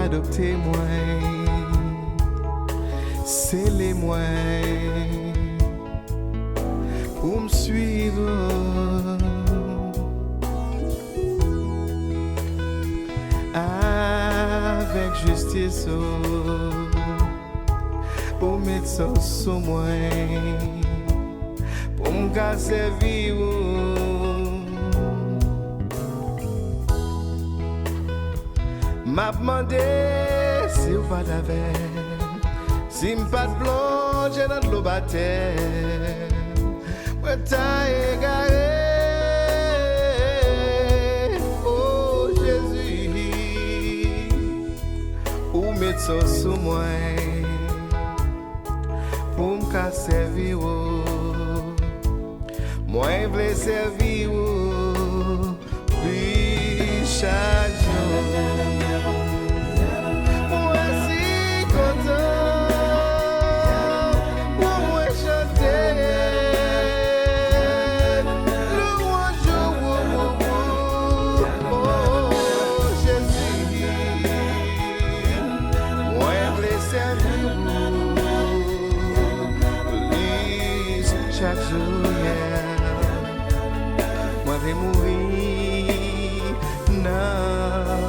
adopté moi, c'est les moi pour me suivre. Avec justice, pour mettre ça sur moi, pour me servir. M'a demandé si ou pas d'avec, si m'pas de plonger dans l'eau baptême, moi t'as égaré. Oh Jésus, ou mettre ça sur moi, pour me servir. Moi je veux servir, oui chaque jour. Chaque jour, moi je vais mourir, non,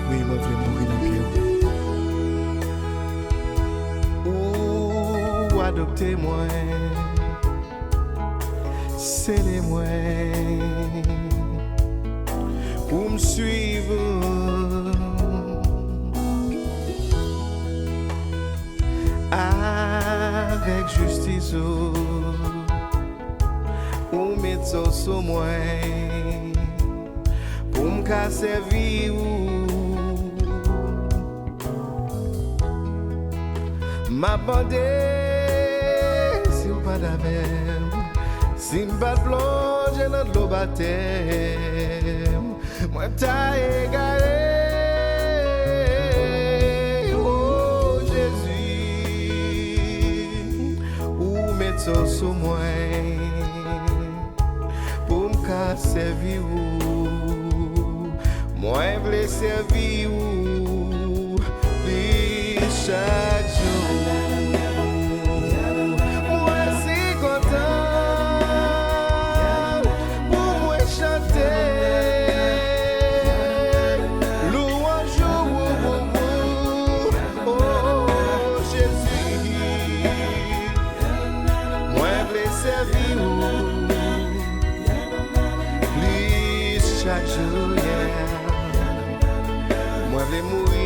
oui, moi je vais mourir dans le ou adoptez-moi. C'est les moi pour me suivre. Avec justice, ou mettre ça sur moi, pour me servir. M'a demandé si ou pas d'avec, si m'pas plonger dans l'eau baptême, moi t'as égaré. Oh Jésus, ou mettre ça sur moi, pour me servir. Moi je veux servir, oui chaque jour. Chaque jour, moi je vais mourir.